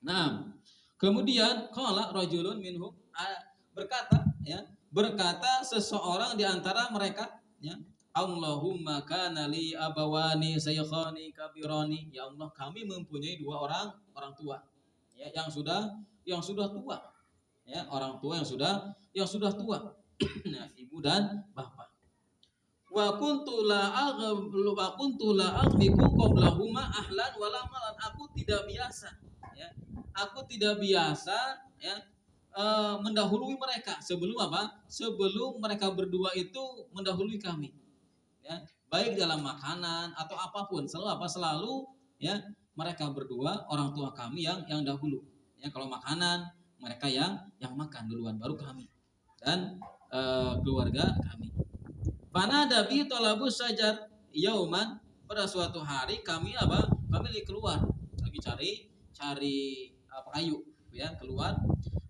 Nah, kemudian qala rajulun minhum berkata seseorang di antara mereka ya, Allahumma kana li abawani saykhani kabirani, ya Allah kami mempunyai 2 orang tua ya yang sudah tua ya, orang tua yang sudah tua nah, ibu dan bapak. Wa kuntu la aghmiku qablahuma ahlan wala malan, aku tidak biasa ya mendahului mereka sebelum mereka berdua itu mendahului kami ya, baik dalam makanan atau apapun selalu ya mereka berdua orang tua kami yang dahulu ya. Kalau makanan mereka yang makan duluan baru kami dan keluarga kami. Fanada bi talabus sajar yauman, pada suatu hari kami keluar lagi cari kayu ya, keluar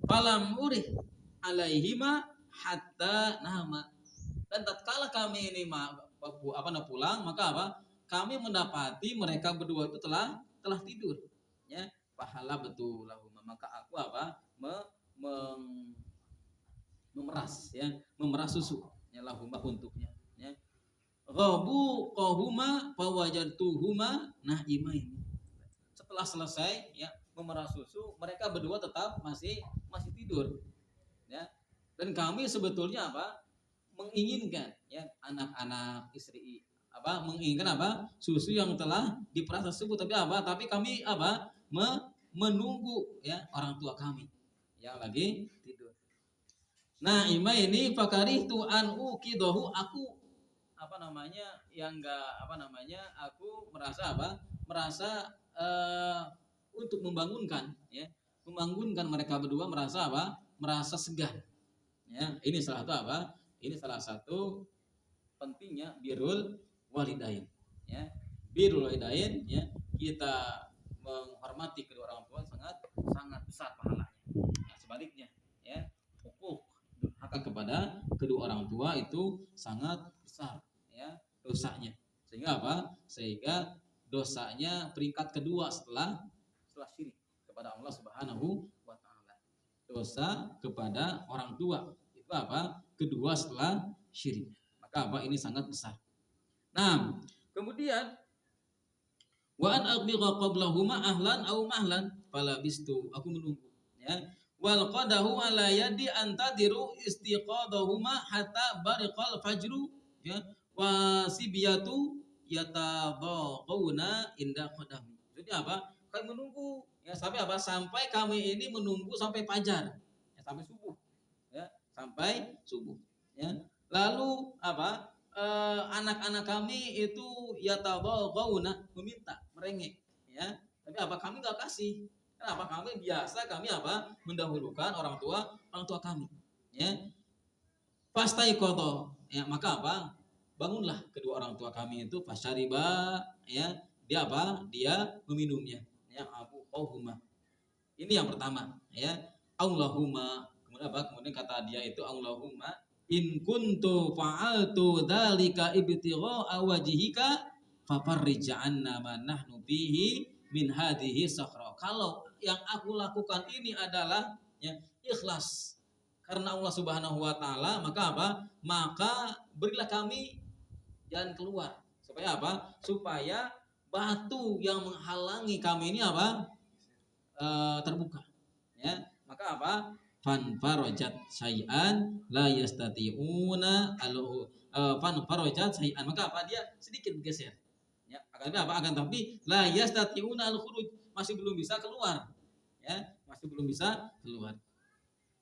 falam urih alaihima hatta nama, dan tatkala kami ini pulang maka kami mendapati mereka berdua itu telah tidur ya. Pahala betul lahuma, maka aku memeras susu ya lahuma untuknya ya. Ghabu qahuma fawajadtuhuma na'imain, setelah selesai ya memeras susu mereka berdua tetap masih tidur ya. Dan kami sebetulnya menginginkan ya anak-anak istri menginginkan susu yang telah diperas tersebut, tapi kami menunggu ya orang tua kami yang lagi tidur. Nah, ini fakarihtu an uqidahu, aku aku merasa untuk membangunkan mereka berdua, merasa segan ya. Ini salah satu pentingnya birrul walidain ya. Birrul walidain ya, kita menghormati kedua orang tua sangat besar pahalanya. Nah, sebaliknya ya, hukuk durhaka kepada kedua orang tua itu sangat besar ya dosanya. Sehingga apa? Sehingga dosanya peringkat kedua setelah syirik kepada Allah Subhanahu wa taala. Dosa kepada orang tua itu apa? Kedua setelah syirik. Maka apa? Ini sangat besar. Nah, kemudian wa an aqbiqa qablahuma ahlan au mahlan fala bistu, aku menunggu ya. Wal qadahu ala yadi antadiru istiqadahuma hatta bariqal fajru ya, wa sibiyatu yatabaquna inda qadami. Jadi apa? Kami menunggu ya sampai apa? Sampai kami ini menunggu sampai fajar ya, sampai subuh ya, sampai subuh ya. Lalu apa? Anak-anak kami itu yatabaquna, meminta, merengek ya. Tapi apa? Kami enggak kasih. Kenapa? Kami biasa apa? Mendahulukan orang tua kami ya. Fastaiqadha ya, maka apa? Bangunlah kedua orang tua kami itu, fasyariba ya. Dia apa? Dia meminumnya ya. Abu Qauhuma. Ini yang pertama ya. Allahumma, kemudian apa? Kemudian kata dia itu, Allahumma in kuntu fa'altu dzalika ibtigha'a wajhika fafarrij 'anna ma nahnu fihi min hadhihi sakhra. Kalau yang aku lakukan ini adalah ya, ikhlas karena Allah Subhanahu wa taala, maka apa? Maka berilah kami jalan keluar. Supaya apa? Supaya batu yang menghalangi kami ini apa? Terbuka. Ya. Maka apa? Fan farajat syai'an la yastati'una fan farajat syai'an, maka apa? Dia sedikit bergeser ya, akan tapi la yastati'una al-khuruj, masih belum bisa keluar ya, masih belum bisa keluar.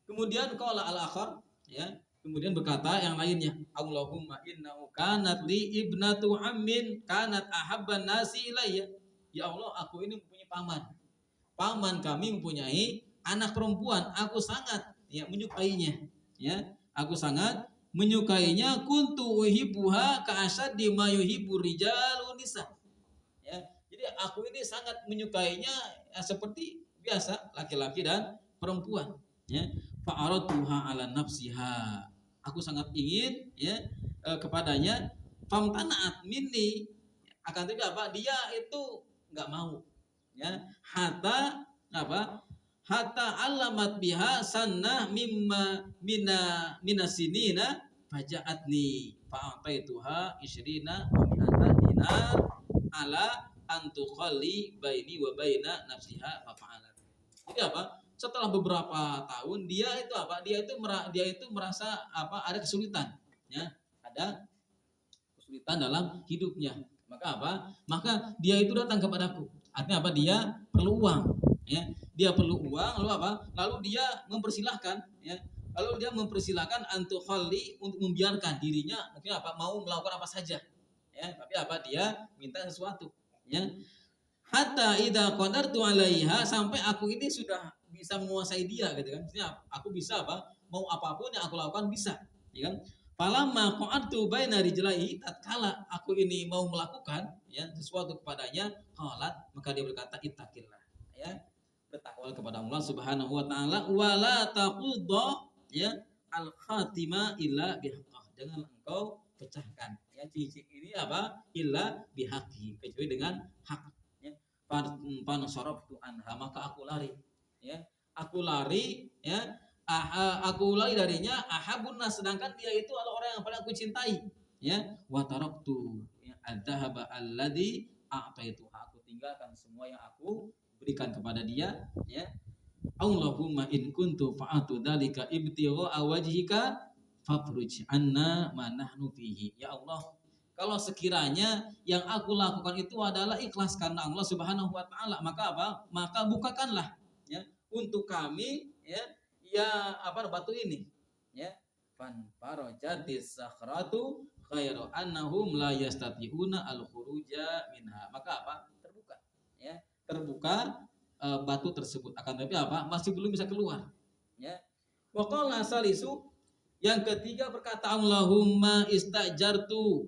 Kemudian qala al-akhar ya, kemudian berkata yang lainnya, Allahumma innahu kanat li ibnatu ammin kanat ahabban nasi ilayya. Ya Allah, aku ini mempunyai paman kami mempunyai anak perempuan, aku sangat ya menyukainya ya, aku sangat menyukainya. Kuntu uhibbuha ka'asaddi ma yuhibbu rijalun nisa ya. Jadi aku ini sangat menyukainya ya, seperti biasa laki-laki dan perempuan ya. Fa'aradtuha ala nafsiha, aku sangat ingin ya kepadanya. Famtana'at minni, akan tapi apa? Dia itu enggak mau ya. Hatta apa? Hatta alamat biha sanna mimma minasinina faja'atni fa'ataituha isyrina wa mi'ata dinar ala antuqalli baini wa baina nafsiha fa'alat. Jadi apa? Setelah beberapa tahun dia itu apa? Dia itu merasa apa? Ada kesulitan ya. Ada kesulitan dalam hidupnya. Maka apa? Maka dia itu datang kepadaku. Artinya apa? Dia perlu uang ya. Dia perlu uang, lalu apa? Lalu dia mempersilahkan ya. Lalu dia mempersilahkan antuqalli, untuk membiarkan dirinya mungkin apa? Mau melakukan apa saja ya. Tapi apa? Dia minta sesuatu ya. Hatta idza qadartu 'alaiha, sampai aku ini sudah bisa menguasai dia gitu kan. Maksudnya aku bisa apa? Mau apapun yang aku lakukan bisa, ya kan? Falamma qa'adtu baina rijlaihi, tatkala aku ini mau melakukan ya sesuatu kepadanya, qalat, maka dia berkata ittaqillah ya. Bertakwa kepada Allah Subhanahu wa taala, wala taqudha ya al-khatima illa bihaqqah. Jangan engkau pecahkan ya cincin ini apa? Illa bihaqqi, kecuali dengan hak. Panasarabtu anha, maka aku lari ya, aku lari ya, aku lari darinya. Ahabun nas, sedangkan dia itu adalah orang yang paling aku cintai ya. Wa taraktu ya adzhaba alladhi a'taitu, aku tinggalkan semua yang aku berikan kepada dia ya. Allahumma in kuntu fa'atu dzalika ibtigha'a wajhika fafruj anna ma nahnu fihi. Ya Allah, kalau sekiranya yang aku lakukan itu adalah ikhlas karena Allah Subhanahu wa taala, maka apa? Maka bukakanlah ya untuk kami ya apa batu ini ya. Fan farajatis sakhratu khairu annahum la yastati'una al-khuruja minha. Maka apa? Terbuka ya. Terbuka batu tersebut, akan tapi apa? Masih belum bisa keluar ya. Wa qala salisu, yang ketiga berkata, Allahumma istajartu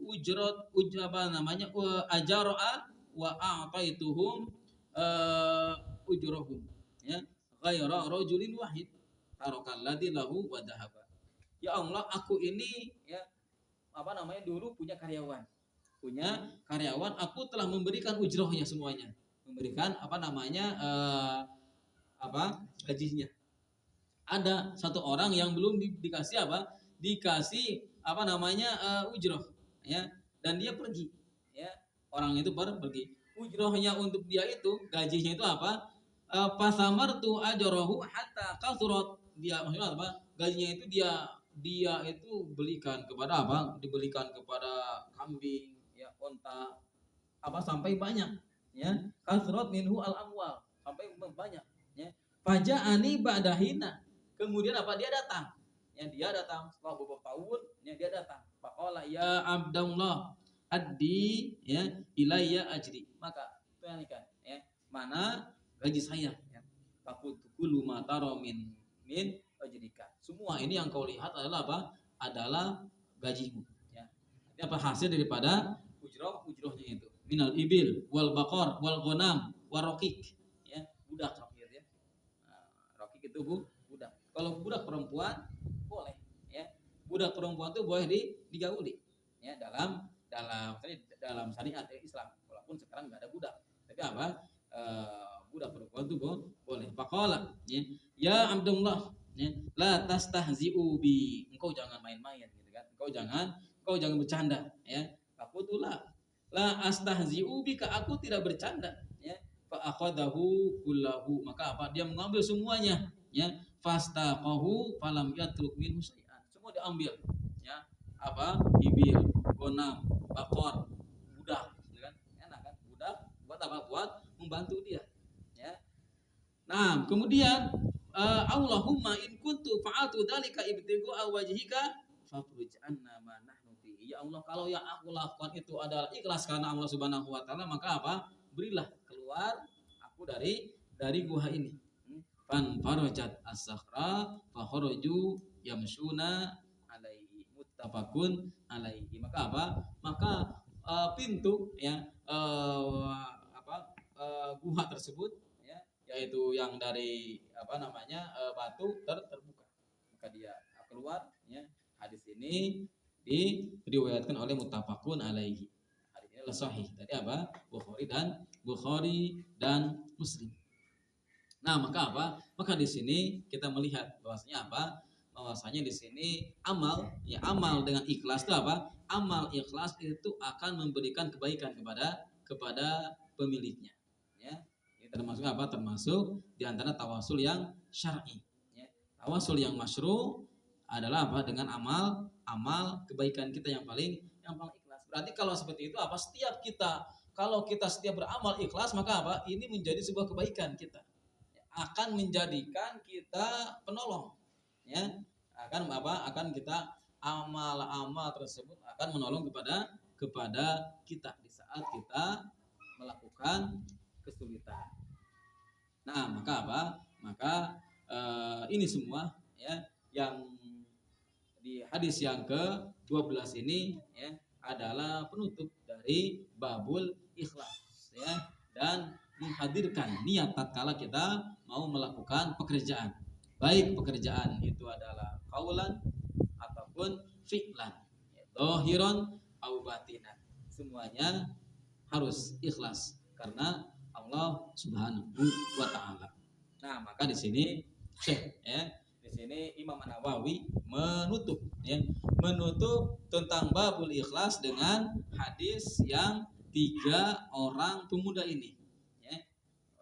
ajara'a wa a'taituhum ujurahum ya ghaira rajulin wahid tarakalladzi lahu wa dhahaba. Ya Allah, aku ini ya dulu punya karyawan karyawan, aku telah memberikan ujrohnya semuanya, memberikan gajinya. Ada satu orang yang belum dikasih ujroh, ya, dan dia pergi, ya, orang itu pergi. Ujrohnya untuk dia itu, gajinya itu apa? Pasamartu ajrohu hatta kasurat. Dia maksudnya apa? Gajinya itu dia itu belikan kepada dibelikan kepada kambing, ya, onta, sampai banyak, ya, kasurat minhu al amwal, sampai banyak, ya. Faja'ani ba'dahina. Kemudian dia datang. Ya, dia datang setelah beberapa tahun, ya, dia datang. Faqala ya Abdullah addi, ya, ilayya ajri. Maka tunaikan, ya, mana gaji saya, ya. Fakulu ma tara min ajrika. Semua ini yang kau lihat adalah adalah gajimu, ya. Artinya hasil daripada ujrohnya itu. Minal ibil wal baqar wal ghanam warokik, ya, budak ya. Rokik itu budak. Kalau budak perempuan boleh, ya. Budak perempuan itu boleh digauli, ya, dalam syariat Islam. Walaupun sekarang nggak ada budak, tapi budak perempuan itu boleh. Faqala, ya Abdullah, ya, la tastahzi'u bi. Engkau jangan main-main, gitu kan. Engkau jangan bercanda, ya. Aku tuh la astahzi'u bika, aku tidak bercanda, ya. Fa akhadahu kullahu, maka dia mengambil semuanya, ya. Fastaqahu falam yatruk minhu syai'an. Semua diambil, ya. Ibil, gonam, bakor, budak, gitu kan. Enak kan? Budak buat membantu dia, ya. Nah, kemudian Allahumma in kuntu fa'altu dzalika ibtigha'a wajhika fafruj anna ma nahnu fihi. Ya Allah, kalau yang aku lakukan itu adalah ikhlas karena Allah Subhanahu wa taala, maka berilah keluar aku dari gua ini. Fan farajat as-sakhra fa kharaju yamshuna alaihi, muttafaqun alaihi. Maka pintu, ya, gua tersebut, ya, yaitu yang dari batu terbuka, maka dia keluar, ya. Hadis ini diriwayatkan oleh muttafaqun alaihi. Hadis ini sahih dari Bukhari dan Muslim. Nah, maka di sini kita melihat bahwasanya di sini amal dengan ikhlas itu amal ikhlas itu akan memberikan kebaikan kepada pemiliknya, ya. Ini termasuk di antara tawasul yang syar'i, ya. Tawasul yang masyru' adalah dengan amal kebaikan kita yang paling ikhlas. Berarti kalau seperti itu kalau kita setiap beramal ikhlas, maka ini menjadi sebuah kebaikan kita, akan menjadikan kita penolong, ya. Akan kita amal tersebut akan menolong kepada kita di saat kita melakukan kesulitan. Nah, maka ini semua, ya, yang di hadis yang ke-12 ini, ya, adalah penutup dari babul ikhlas, ya, dan menghadirkan niat tatkala kita mau melakukan pekerjaan, baik pekerjaan itu adalah qaulan ataupun fi'lan, ya, zahiran au batinan, semuanya harus ikhlas karena Allah Subhanahu wa taala. Nah, maka di sini Syekh, ya, di sini Imam An-Nawawi menutup tentang babul ikhlas dengan hadis yang 3 orang pemuda ini, ya.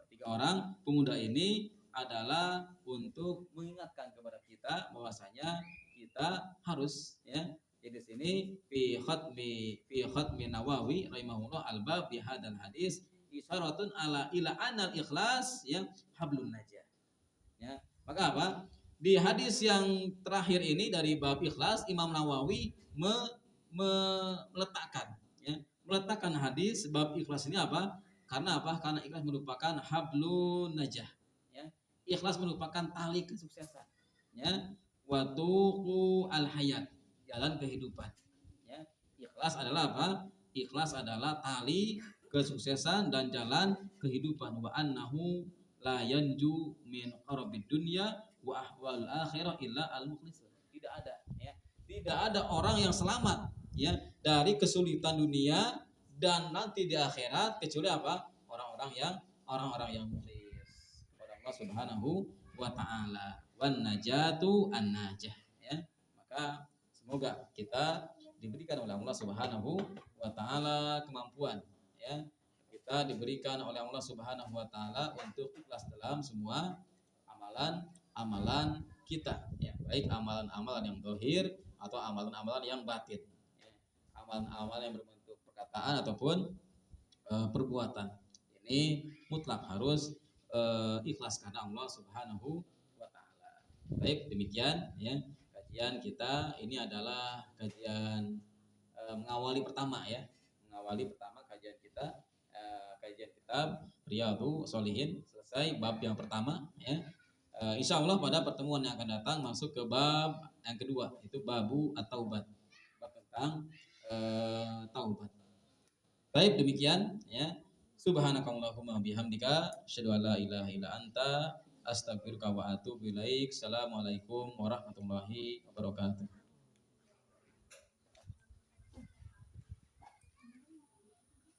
3 orang pemuda ini adalah untuk mengingatkan kepada kita bahwasanya kita harus, ya. Jadi di sini fi khatmi Nawawi rahimahullah al-bab bi hadzal hadis isyaratun ila anal ikhlas, ya, hablun najah, ya. Maka di hadis yang terakhir ini dari bab ikhlas, Imam Nawawi meletakkan hadis bab ikhlas ini karena ikhlas merupakan hablun najah, ya. Ikhlas merupakan tali kesuksesan, ya. Watuqu al-hayat, jalan kehidupan, ya. Ikhlas adalah Ikhlas adalah tali kesuksesan dan jalan kehidupan. Wa annahu la yanju min qarabid dunya wa ahwal akhirah illa al-mukhlisun. Tidak ada orang yang selamat, ya, dari kesulitan dunia dan nanti di akhirat kecuali apa? Orang-orang yang mukhlis kepada Allah Subhanahu wa taala. Wan najatu an najah ya. Maka semoga kita diberikan oleh Allah Subhanahu wa taala kemampuan ya. Kita diberikan oleh Allah Subhanahu wa taala untuk ikhlas dalam semua amalan-amalan kita ya, baik amalan-amalan yang zahir atau amalan-amalan yang batin ya. Amalan-amalan yang berbentuk perkataan ataupun perbuatan. Ini mutlak harus ikhlas karena Allah Subhanahu wa taala. Baik, demikian ya kajian kita. Ini adalah kajian mengawali pertama ya. Mengawali pertama kajian kita kajian kitab Riyadhus Shalihin, selesai bab yang pertama ya. Insya Allah pada pertemuan yang akan datang masuk ke bab yang kedua, itu babu at-taubat, bab tentang taubat. Baik, demikian ya. Subhanakallahumma bihamdika asyhadu an la ilaha illa anta astaghfiruka wa atubu ilaik. Assalamualaikum warahmatullahi wabarakatuh.